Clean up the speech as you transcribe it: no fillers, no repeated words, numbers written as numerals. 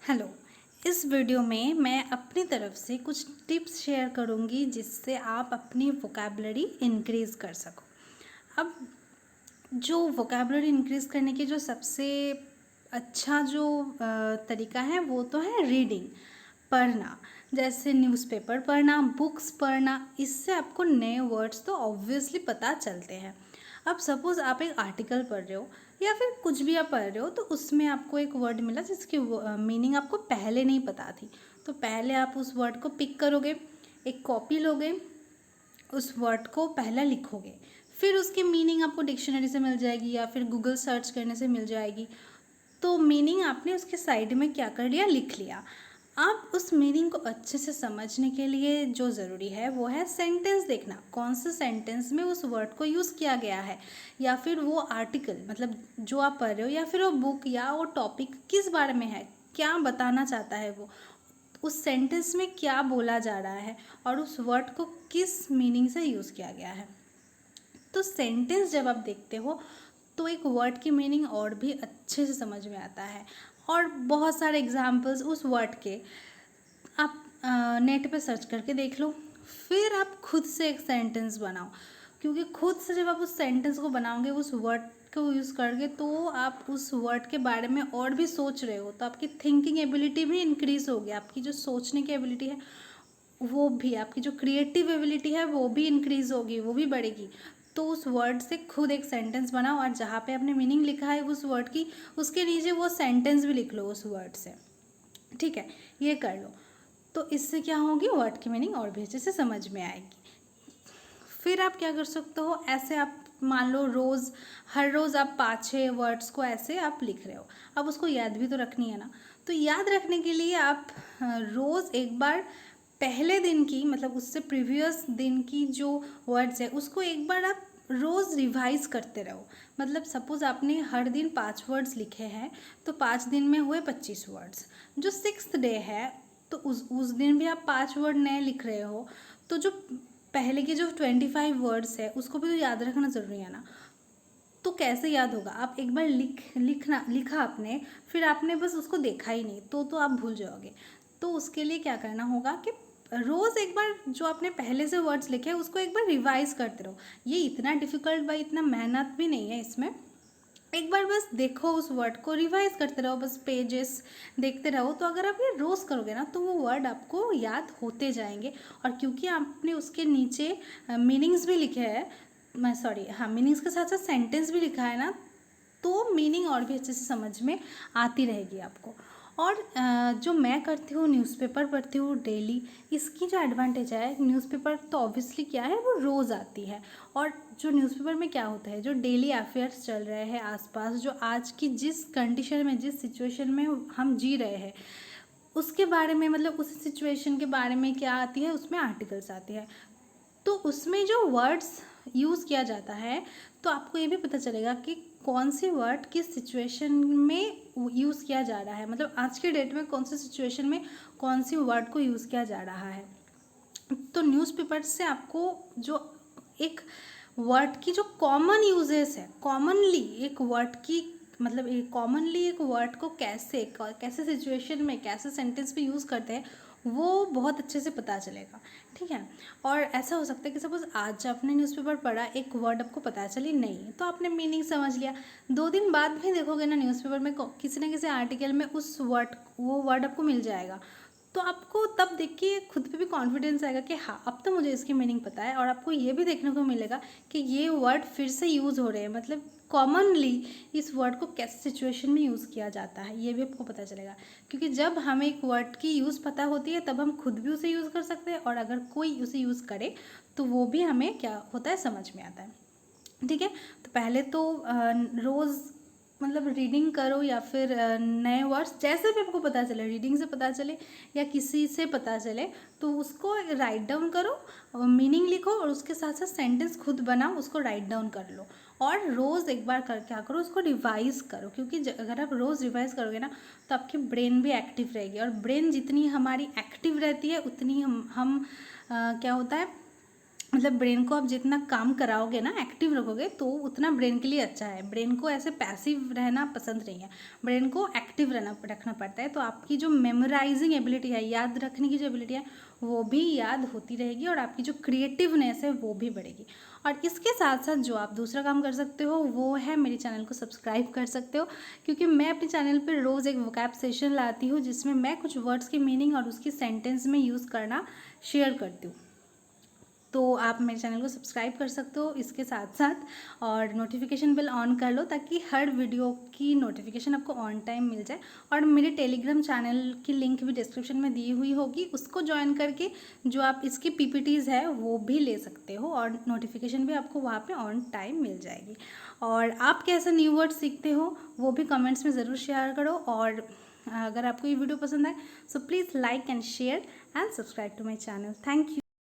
Hello. इस video में मैं अपनी तरफ से कुछ टिप्स शेयर करूंगी जिससे आप अपनी वोकैबुलरी इंक्रीज़ कर सको। अब जो वोकैबुलरी इंक्रीज़ करने की जो सबसे अच्छा जो तरीका है वो तो है रीडिंग, पढ़ना। जैसे न्यूज़पेपर पढ़ना, बुक्स पढ़ना, इससे आपको नए वर्ड्स तो ऑब्वियसली पता चलते हैं। अब सपोज़ आप एक आर्टिकल पढ़ रहे हो या फिर कुछ भी आप पढ़ रहे हो, तो उसमें आपको एक वर्ड मिला जिसकी मीनिंग आपको पहले नहीं पता थी। तो पहले आप उस वर्ड को पिक करोगे, एक कॉपी लोगे, उस वर्ड को पहला लिखोगे, फिर उसकी मीनिंग आपको डिक्शनरी से मिल जाएगी या फिर गूगल सर्च करने से मिल जाएगी। तो मीनिंग आपने उसके साइड में क्या कर लिया, लिख लिया। अब उस मीनिंग को अच्छे से समझने के लिए जो ज़रूरी है वो है सेंटेंस देखना, कौन से सेंटेंस में उस वर्ड को यूज़ किया गया है, या फिर वो आर्टिकल मतलब जो आप पढ़ रहे हो या फिर वो बुक या वो टॉपिक किस बारे में है, क्या बताना चाहता है वो, उस सेंटेंस में क्या बोला जा रहा है और उस वर्ड को किस मीनिंग से यूज़ किया गया है। तो सेंटेंस जब आप देखते हो तो एक वर्ड की मीनिंग और भी अच्छे से समझ में आता है। और बहुत सारे एग्जाम्पल्स उस वर्ड के आप नेट पे सर्च करके देख लो, फिर आप खुद से एक सेंटेंस बनाओ। क्योंकि खुद से जब आप उस सेंटेंस को बनाओगे उस वर्ड को यूज़ करके, तो आप उस वर्ड के बारे में और भी सोच रहे हो, तो आपकी थिंकिंग एबिलिटी भी इंक्रीज़ होगी, आपकी जो सोचने की एबिलिटी है वो भी, आपकी जो क्रिएटिव एबिलिटी है वो भी इंक्रीज़ होगी, वो भी बढ़ेगी। तो उस वर्ड से खुद एक सेंटेंस बनाओ और जहाँ पे आपने मीनिंग लिखा है उस वर्ड की, उसके नीचे वो सेंटेंस भी लिख लो उस वर्ड से। ठीक है, ये कर लो। तो इससे क्या होगी, वर्ड की मीनिंग और भी अच्छे से समझ में आएगी। फिर आप क्या कर सकते हो, ऐसे आप मान लो हर रोज़ आप 5-6 वर्ड्स को ऐसे आप लिख रहे हो। अब उसको याद भी तो रखनी है ना। तो याद रखने के लिए आप रोज़ एक बार पहले दिन की, मतलब उससे प्रीवियस दिन की जो वर्ड्स है उसको एक बार आप रोज़ रिवाइज करते रहो। मतलब सपोज़ आपने हर दिन 5 वर्ड्स लिखे हैं, तो 5 दिन में हुए 25 वर्ड्स। जो 6th डे है तो उस दिन भी आप 5 वर्ड नए लिख रहे हो, तो जो पहले के जो 25 वर्ड्स है उसको भी तो याद रखना ज़रूरी है ना। तो कैसे याद होगा, आप एक बार लिखा आपने, फिर आपने बस उसको देखा ही नहीं, तो आप भूल जाओगे। तो उसके लिए क्या करना होगा कि रोज़ एक बार जो आपने पहले से वर्ड्स लिखे हैं उसको एक बार रिवाइज करते रहो। ये इतना डिफ़िकल्ट भाई, इतना मेहनत भी नहीं है इसमें। एक बार बस देखो, उस वर्ड को रिवाइज करते रहो, बस पेजेस देखते रहो। तो अगर आप ये रोज़ करोगे ना तो वो वर्ड आपको याद होते जाएंगे। और क्योंकि आपने उसके नीचे मीनिंग्स भी लिखे हैं, मैं सॉरी हाँ, मीनिंग्स के साथ साथ सेंटेंस भी लिखा है ना, तो मीनिंग और भी अच्छे से समझ में आती रहेगी आपको। और जो मैं करती हूँ, न्यूज़पेपर पढ़ती हूँ डेली। इसकी जो एडवांटेज है, न्यूज़पेपर तो ऑब्वियसली क्या है, वो रोज़ आती है। और जो न्यूज़पेपर में क्या होता है, जो डेली अफेयर्स चल रहे हैं आसपास, जो आज की जिस कंडीशन में, जिस सिचुएशन में हम जी रहे हैं उसके बारे में, मतलब उस सिचुएशन के बारे में क्या आती है, उसमें आर्टिकल्स आती है। तो उसमें जो वर्ड्स यूज़ किया जाता है, तो आपको ये भी पता चलेगा कि कौन सी वर्ड किस सिचुएशन में यूज़ किया जा रहा है। मतलब आज के डेट में कौन सी सिचुएशन में कौन सी वर्ड को यूज़ किया जा रहा है। तो न्यूज़पेपर से आपको जो एक वर्ड की जो कॉमन यूजेस है, कॉमनली एक वर्ड की, मतलब एक कॉमनली एक वर्ड को कैसे कैसे सिचुएशन में, कैसे सेंटेंस में यूज़ करते हैं, वो बहुत अच्छे से पता चलेगा। ठीक है। और ऐसा हो सकता है कि सपोज़ आज आपने न्यूज़पेपर पढ़ा, एक वर्ड आपको पता चली नहीं, तो आपने मीनिंग समझ लिया। 2 दिन बाद भी देखोगे ना न्यूज़पेपर में, किसी न किसी आर्टिकल में वो वर्ड आपको मिल जाएगा। तो आपको तब देख के खुद पे भी कॉन्फिडेंस आएगा कि हाँ, अब तो मुझे इसकी मीनिंग पता है। और आपको ये भी देखने को मिलेगा कि ये वर्ड फिर से यूज़ हो रहे हैं, मतलब कॉमनली इस वर्ड को कैसे सिचुएशन में यूज़ किया जाता है, ये भी आपको पता चलेगा। क्योंकि जब हमें एक वर्ड की यूज़ पता होती है तब हम खुद भी उसे यूज़ कर सकते हैं, और अगर कोई उसे यूज़ करे तो वो भी हमें क्या होता है, समझ में आता है। ठीक है। तो पहले तो रोज़ मतलब रीडिंग करो, या फिर नए वर्ड्स जैसे भी आपको पता चले, रीडिंग से पता चले या किसी से पता चले, तो उसको राइट डाउन करो, मीनिंग लिखो और उसके साथ साथ सेंटेंस खुद बनाओ, उसको राइट डाउन कर लो। और रोज़ एक बार कर क्या करो, उसको रिवाइज करो। क्योंकि अगर आप रोज़ रिवाइज करोगे ना तो आपकी ब्रेन भी एक्टिव रहेगी, और ब्रेन जितनी हमारी एक्टिव रहती है उतनी हम क्या होता है, मतलब ब्रेन को आप जितना काम कराओगे ना, एक्टिव रखोगे, तो उतना ब्रेन के लिए अच्छा है। ब्रेन को ऐसे पैसिव रहना पसंद नहीं है, ब्रेन को एक्टिव रखना पड़ता है। तो आपकी जो मेमोराइजिंग एबिलिटी है, याद रखने की जो एबिलिटी है, वो भी याद होती रहेगी और आपकी जो क्रिएटिवनेस है वो भी बढ़ेगी। और इसके साथ साथ जो आप दूसरा काम कर सकते हो वो है मेरे चैनल को सब्सक्राइब कर सकते हो, क्योंकि मैं अपने चैनल पर रोज़ एक वोकैब सेशन लाती हूँ जिसमें मैं कुछ वर्ड्स की मीनिंग और उसकी सेंटेंस में यूज़ करना शेयर करती हूँ। तो आप मेरे चैनल को सब्सक्राइब कर सकते हो इसके साथ साथ, और नोटिफिकेशन बिल ऑन कर लो ताकि हर वीडियो की नोटिफिकेशन आपको ऑन टाइम मिल जाए। और मेरे टेलीग्राम चैनल की लिंक भी डिस्क्रिप्शन में दी हुई होगी, उसको ज्वाइन करके जो आप इसकी पीपीटीज़ है वो भी ले सकते हो और नोटिफिकेशन भी आपको वहाँ पे ऑन टाइम मिल जाएगी। और आप कैसे न्यू वर्ड सीखते हो वो भी कमेंट्स में ज़रूर शेयर करो। और अगर आपको ये वीडियो पसंद आए so please like and share and subscribe to my channel. Thank you.